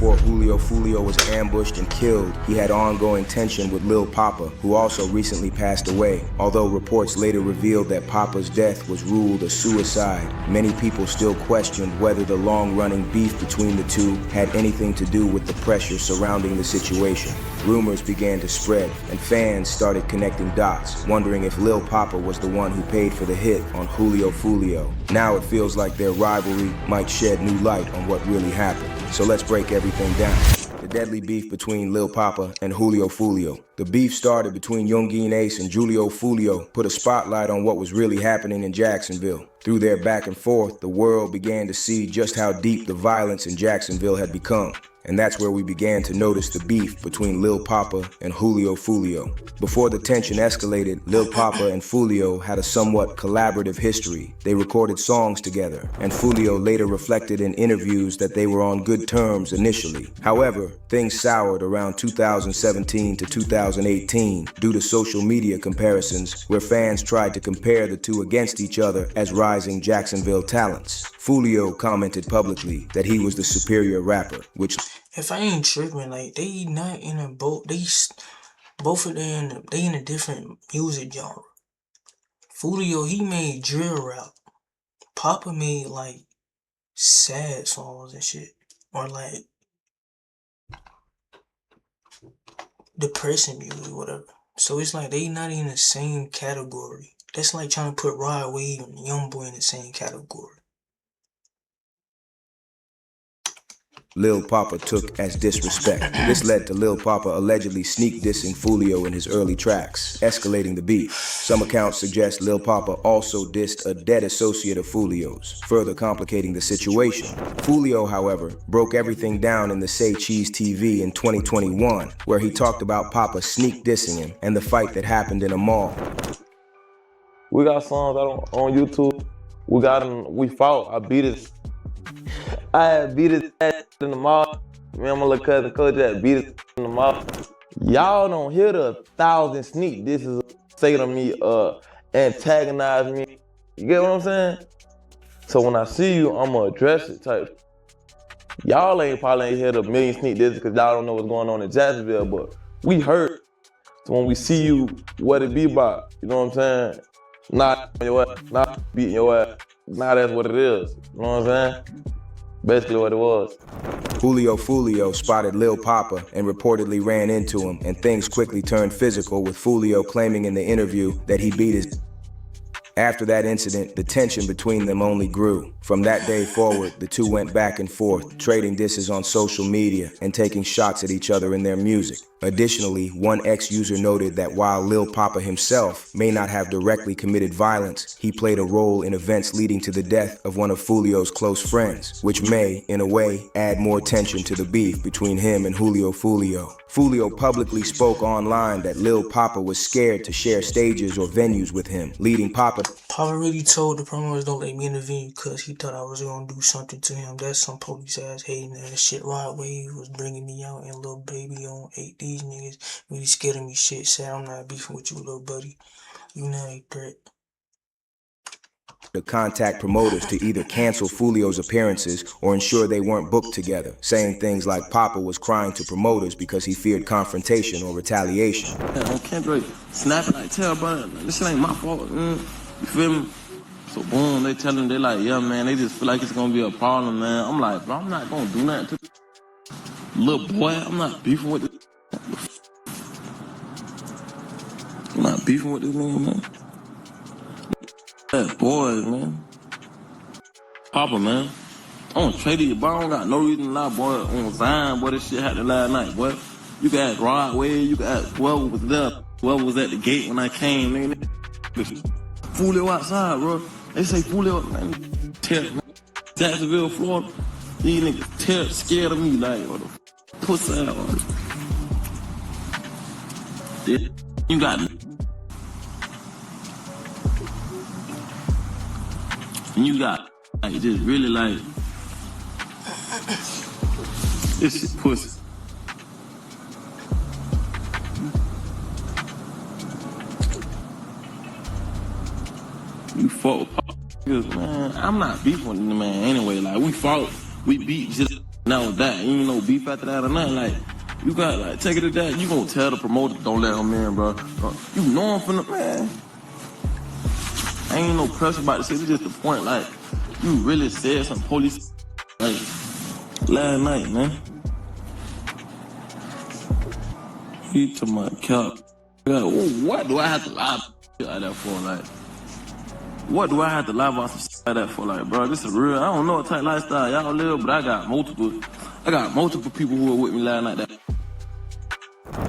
before Julio Foolio was ambushed and killed, he had ongoing tension with Lil Poppa, who also recently passed away. Although reports later revealed that Poppa's death was ruled a suicide, many people still questioned whether the long-running beef between the two had anything to do with the pressure surrounding the situation. Rumors began to spread, and fans started connecting dots, wondering if Lil Poppa was the one who paid for the hit on Julio Foolio. Now it feels like their rivalry might shed new light on what really happened. So let's break everything down. The deadly beef between Lil Poppa and Julio Foolio. The beef started between Youngin Ace and Julio Foolio, put a spotlight on what was really happening in Jacksonville. Through their back and forth, the world began to see just how deep the violence in Jacksonville had become. And that's where we began to notice the beef between Lil Poppa and Julio Foolio. Before the tension escalated, Lil Poppa and Foolio had a somewhat collaborative history. They recorded songs together, and Foolio later reflected in interviews that they were on good terms initially. However, things soured around 2017 to 2018 due to social media comparisons where fans tried to compare the two against each other as rising Jacksonville talents. Foolio commented publicly that he was the superior rapper, which... If I ain't tripping, like, they not in a both of them, they in a different music genre. Foolio, he made drill rap. Poppa made, like, sad songs and shit. Or, like, depressing music, whatever. So it's like they not in the same category. That's like trying to put Rod Wave and Youngboy in the same category. Lil Poppa took as disrespect. This led to Lil Poppa allegedly sneak dissing Foolio in his early tracks, escalating the beef. Some accounts suggest Lil Poppa also dissed a dead associate of Foolio's, further complicating the situation. Foolio, however, broke everything down in the Say Cheese TV in 2021, where he talked about Poppa sneak dissing him and the fight that happened in a mall. We got songs out on YouTube. We fought. I had beat his ass in the mall. Me and my little cousin Coach had beat his in the mall. Y'all don't hear the 1,000 sneak disses say to me, antagonize me. You get what I'm saying? So when I see you, I'ma address it type. Y'all probably ain't hear the million sneak disses because y'all don't know what's going on in Jacksonville, but we hurt. So when we see you, what it be about, you know what I'm saying? Not your ass, not beating your ass. Now that's what it is, you know what I'm saying? Basically what it was. Julio Foolio spotted Lil Poppa and reportedly ran into him, and things quickly turned physical, with Foolio claiming in the interview that he beat his... After that incident, the tension between them only grew. From that day forward, the two went back and forth, trading disses on social media and taking shots at each other in their music. Additionally, one ex-user noted that while Lil Poppa himself may not have directly committed violence, he played a role in events leading to the death of one of Foolio's close friends, which may, in a way, add more tension to the beef between him and Julio Foolio. Foolio publicly spoke online that Lil Poppa was scared to share stages or venues with him, leading Poppa... Poppa really told the promoters don't let me in the venue because he thought I was gonna do something to him. That's some police ass hating ass shit. Rod Wave was bringing me out and Lil Baby on 8. These niggas really scared of me. Shit, said I'm not beefing with you, little buddy. You not a threat. To contact promoters to either cancel Foolio's appearances or ensure they weren't booked together, saying things like Poppa was crying to promoters because he feared confrontation or retaliation. On Kendrick, snapping like, tell brother, this shit ain't my fault, you feel me? So boom, they tell him, they like, yeah man, they just feel like it's gonna be a problem, man. I'm like, bro, I'm not gonna do nothing to little boy, I'm not beefing with this. I'm not beefing with this nigga, man. That boys, man. Poppa, man. I don't trade you, boy. I don't got no reason to lie, boy. On Zion, boy, this shit happened last night, boy. You can ask Rod Wave, you can ask whoever was there, whoever was at the gate when I came, nigga. Foolio outside, bro. They say Foolio, man. Terrible. Jacksonville, Florida. These niggas scared of me, like, what the pussy out. You got me. And you got, like, just really like, this shit pussy. You fought with Poppa, man. I'm not beefing with the man anyway. Like, we fought, we beat just Now with that, ain't no beef after that or nothing. Like, you got, like, take it to that. You gonna tell the promoter, don't let him in, bro. You know him from the, man. Ain't no pressure about the shit. It's just the point, like, you really said some police, like, last night, man. He to my cap. What do I have to lie like that for? Like, what do I have to lie about some shit like that for? Like, bro, this is real. I don't know what type of lifestyle y'all live, but I got multiple people who were with me last night that.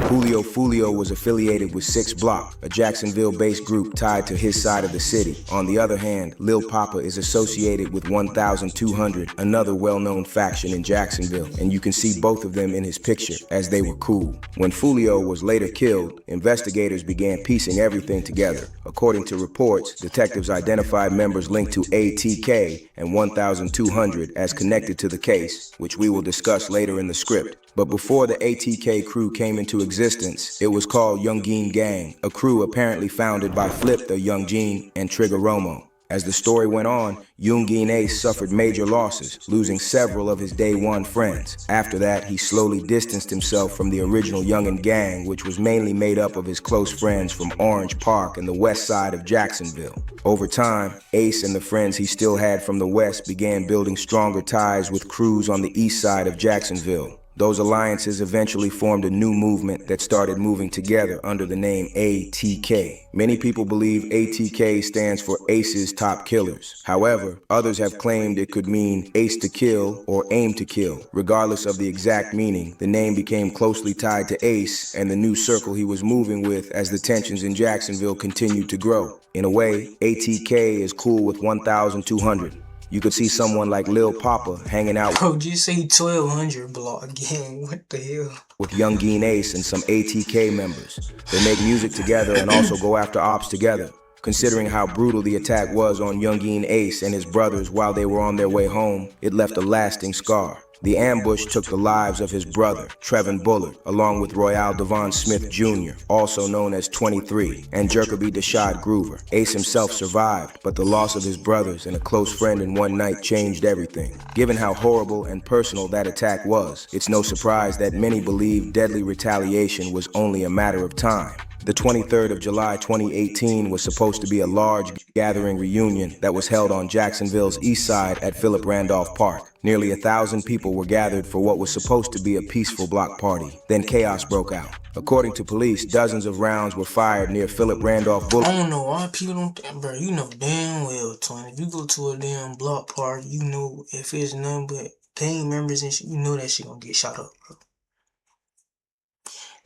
Julio Foolio was affiliated with 6 Block, a Jacksonville-based group tied to his side of the city. On the other hand, Lil Poppa is associated with 1200, another well-known faction in Jacksonville, and you can see both of them in his picture, as they were cool. When Foolio was later killed, investigators began piecing everything together. According to reports, detectives identified members linked to ATK and 1200 as connected to the case, which we will discuss later in the script. But before the ATK crew came into existence, it was called Youngeen Gang, a crew apparently founded by Flip the Youngeen and Trigger Romo. As the story went on, Youngeen Ace suffered major losses, losing several of his day one friends. After that, he slowly distanced himself from the original Youngin Gang, which was mainly made up of his close friends from Orange Park and the west side of Jacksonville. Over time, Ace and the friends he still had from the west began building stronger ties with crews on the east side of Jacksonville. Those alliances eventually formed a new movement that started moving together under the name ATK. Many people believe ATK stands for Ace's Top Killers. However, others have claimed it could mean Ace to Kill or Aim to Kill. Regardless of the exact meaning, the name became closely tied to Ace and the new circle he was moving with as the tensions in Jacksonville continued to grow. In a way, ATK is cool with 1200. You could see someone like Lil Poppa hanging out Bro, just say 1200 Block Gang. What the hell? with Youngeen Ace and some ATK members. They make music together and also go after ops together. Considering how brutal the attack was on Youngeen Ace and his brothers while they were on their way home, it left a lasting scar. The ambush took the lives of his brother, Trevin Bullard, along with Royale Devon Smith Jr., also known as 23, and Jerkaby Dashad Groover. Ace himself survived, but the loss of his brothers and a close friend in one night changed everything. Given how horrible and personal that attack was, it's no surprise that many believe deadly retaliation was only a matter of time. The 23rd of July 2018 was supposed to be a large gathering reunion that was held on Jacksonville's east side at Philip Randolph Park. Nearly 1,000 people were gathered for what was supposed to be a peaceful block party. Then chaos broke out. According to police, dozens of rounds were fired near Philip Randolph Boulevard. I don't know why people don't, bro, you know damn well, twin. If you go to a damn block party, you know if it's nothing but gang members and shit, you know that shit gonna get shot up, bro.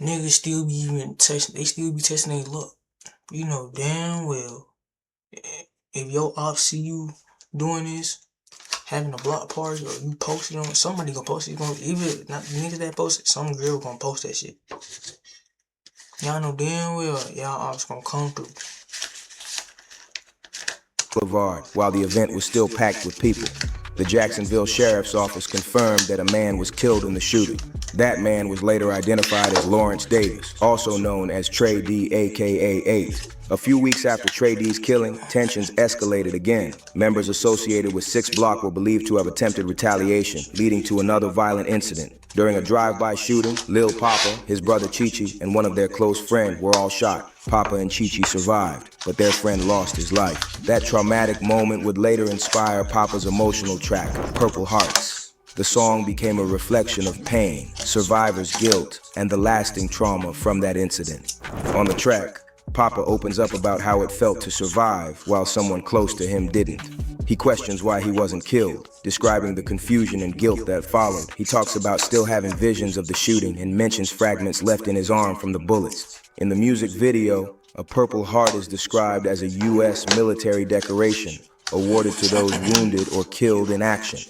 Niggas still be they still be testing their luck. You know damn well, if your ops see you doing this, having a block party, or you post it on, somebody gonna post it. Even not the niggas that post it, some girl gonna post that shit. Y'all know damn well y'all ops gonna come through. Boulevard, while the event was still packed with people. The Jacksonville Sheriff's Office confirmed that a man was killed in the shooting. That man was later identified as Lawrence Davis, also known as Trey D, aka 8. A few weeks after Trey D's killing, tensions escalated again. Members associated with 6 Block were believed to have attempted retaliation, leading to another violent incident. During a drive-by shooting, Lil Poppa, his brother Chi-Chi, and one of their close friends were all shot. Poppa and Chi-Chi survived, but their friend lost his life. That traumatic moment would later inspire Poppa's emotional track, Purple Hearts. The song became a reflection of pain, survivor's guilt, and the lasting trauma from that incident. On the track, Poppa opens up about how it felt to survive while someone close to him didn't. He questions why he wasn't killed, describing the confusion and guilt that followed. He talks about still having visions of the shooting and mentions fragments left in his arm from the bullets. In the music video, a Purple Heart is described as a U.S. military decoration awarded to those wounded or killed in action.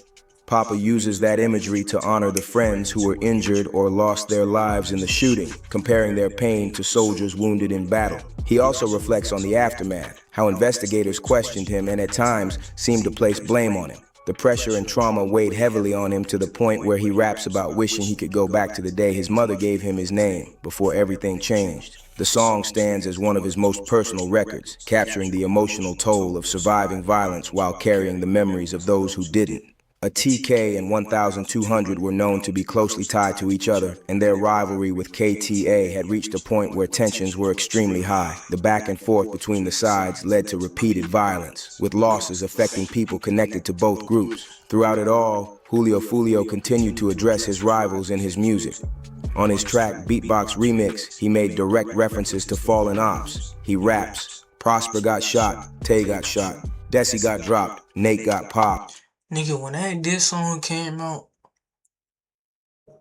Poppa uses that imagery to honor the friends who were injured or lost their lives in the shooting, comparing their pain to soldiers wounded in battle. He also reflects on the aftermath, how investigators questioned him and at times seemed to place blame on him. The pressure and trauma weighed heavily on him to the point where he raps about wishing he could go back to the day his mother gave him his name, before everything changed. The song stands as one of his most personal records, capturing the emotional toll of surviving violence while carrying the memories of those who didn't. A TK and 1200 were known to be closely tied to each other, and their rivalry with KTA had reached a point where tensions were extremely high. The back and forth between the sides led to repeated violence, with losses affecting people connected to both groups. Throughout it all, Julio Foolio continued to address his rivals in his music. On his track Beatbox Remix, he made direct references to fallen ops. He raps, Prosper got shot, Tay got shot, Desi got dropped, Nate got popped. Nigga, when that diss song came out,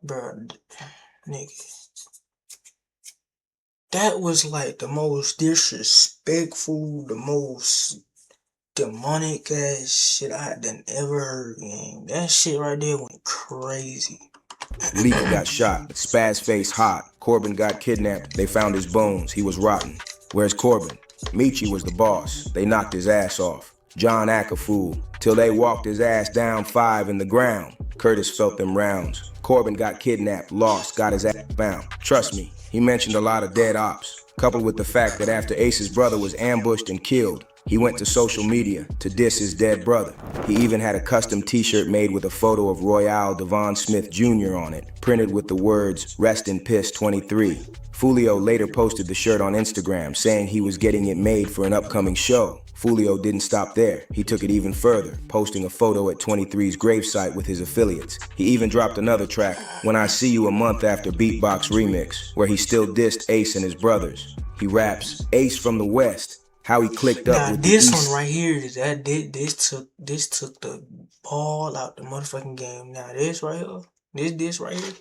bruh, nigga, that was like the most disrespectful, the most demonic ass shit I had done ever heard, man. That shit right there went crazy. Leak got shot, Spaz face hot, Corbin got kidnapped, they found his bones, he was rotten. Where's Corbin? Michi was the boss, they knocked his ass off. John act a fool, till they walked his ass down 5 in the ground. Curtis felt them rounds. Corbin got kidnapped, lost, got his ass found. Trust me, he mentioned a lot of dead ops, coupled with the fact that after Ace's brother was ambushed and killed, he went to social media to diss his dead brother. He even had a custom t-shirt made with a photo of Royale Devon Smith Jr. on it, printed with the words, "Rest in Piss 23. Foolio later posted the shirt on Instagram, saying he was getting it made for an upcoming show. Foolio didn't stop there. He took it even further, posting a photo at 23's gravesite with his affiliates. He even dropped another track, When I See You, a month after Beatbox Remix, where he still dissed Ace and his brothers. He raps, Ace from the West, how he clicked up with this the East. one right here, this took the ball out the motherfucking game. Now this right here, this right here,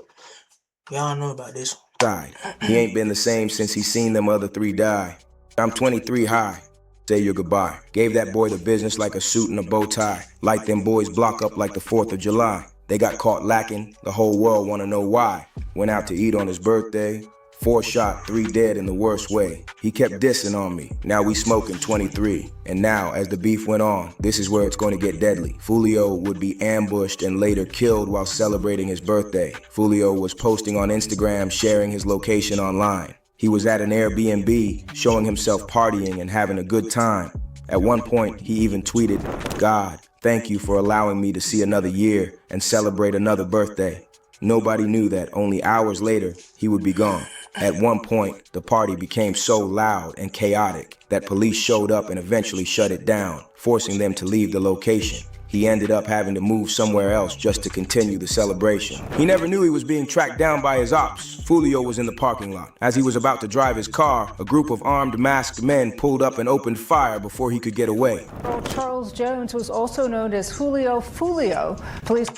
y'all know about this one. Died. He ain't been the same since he seen them other 3 die. I'm 23 high. Say your goodbye. Gave that boy the business like a suit and a bow tie. Light them boys block up like the 4th of July. They got caught lacking. The whole world wanna know why. Went out to eat on his birthday. 4 shot, 3 dead in the worst way. He kept dissing on me. Now we smoking 23. And now, as the beef went on, this is where it's going to get deadly. Foolio would be ambushed and later killed while celebrating his birthday. Foolio was posting on Instagram, sharing his location online. He was at an Airbnb, showing himself partying and having a good time. At one point, he even tweeted, "God, thank you for allowing me to see another year and celebrate another birthday." Nobody knew that only hours later, he would be gone. At one point, the party became so loud and chaotic that police showed up and eventually shut it down, forcing them to leave the location. He ended up having to move somewhere else just to continue the celebration. He never knew he was being tracked down by his ops. Foolio was in the parking lot. As he was about to drive his car, a group of armed masked men pulled up and opened fire before he could get away. Charles Jones was also known as Julio Foolio. Police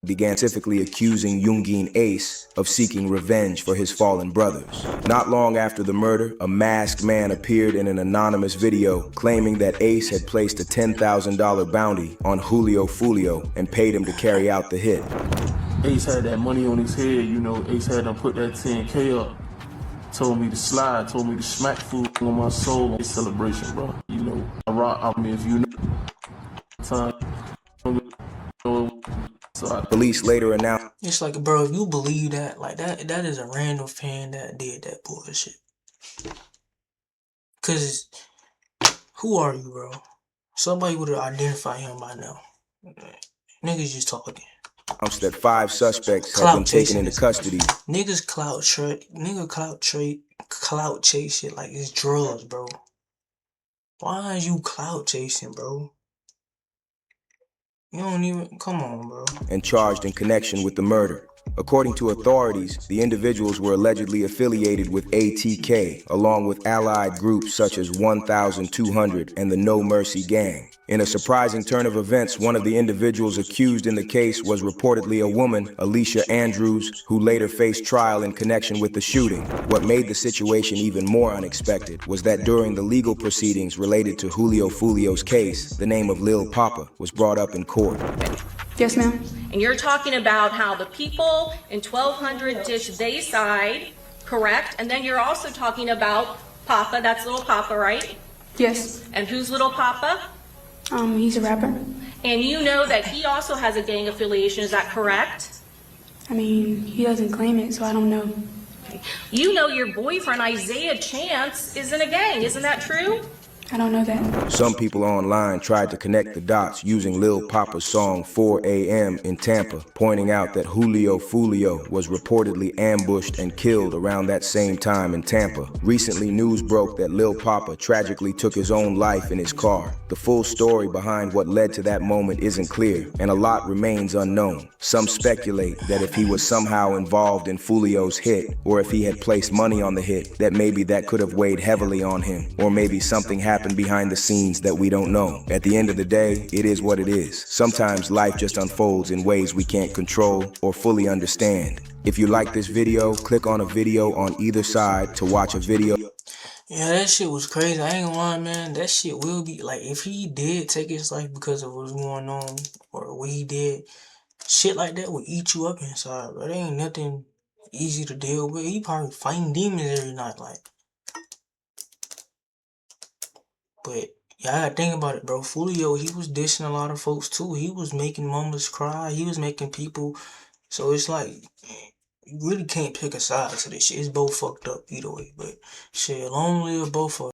began specifically accusing Jungian Ace of seeking revenge for his fallen brothers. Not long after the murder, a masked man appeared in an anonymous video claiming that Ace had placed a $10,000 bounty on Julio Foolio and paid him to carry out the hit. Ace had that money on his head, you know, Ace had him put that 10K up. Told me to slide, told me to smack food on my soul. It's celebration, bro. You know, I mean, if you know, time, police later announced. It's like, bro, if you believe that, like that is a random fan that did that bullshit. Cause who are you, bro? Somebody would have identified him by now. Niggas just talking. That 5 suspects have been taken into custody. Niggas clout chase shit like it's drugs, bro. Why are you clout chasing, bro? You don't even, come on, bro. And charged in connection with the murder. According to authorities, the individuals were allegedly affiliated with ATK, along with allied groups such as 1200 and the No Mercy Gang. In a surprising turn of events, one of the individuals accused in the case was reportedly a woman, Alicia Andrews, who later faced trial in connection with the shooting. What made the situation even more unexpected was that during the legal proceedings related to Julio Foolio's case, the name of Lil Poppa was brought up in court. Yes, ma'am. And you're talking about how the people in 1200 ditched they side, correct? And then you're also talking about Poppa, that's Little Poppa, right? Yes. And who's Little Poppa? He's a rapper. And you know that he also has a gang affiliation, is that correct? I mean, he doesn't claim it, so I don't know. You know your boyfriend, Isaiah Chance, is in a gang, isn't that true? I don't know that. Some people online tried to connect the dots using Lil Poppa's song 4 a.m. in Tampa, pointing out that Julio Foolio was reportedly ambushed and killed around that same time in Tampa. Recently, news broke that Lil Poppa tragically took his own life in his car. The full story behind what led to that moment isn't clear, and a lot remains unknown. Some speculate that if he was somehow involved in Foolio's hit, or if he had placed money on the hit, that maybe that could have weighed heavily on him, or maybe something happened behind the scenes that we don't know. At the end of the day, it is what it is. Sometimes life just unfolds in ways we can't control or fully understand. If you like this video, click on a video on either side to watch a video. Yeah, that shit was crazy. I ain't gonna lie, man. That shit will be like, if he did take his life because of what's going on or what he did, shit like that would eat you up inside, bro. There ain't nothing easy to deal with. He probably fighting demons every night, like. But y'all gotta think about it, bro. Foolio, he was dissing a lot of folks too. He was making mamas cry. He was making people. So it's like, you really can't pick a side to this shit. It's both fucked up either way. But shit, long live both of them.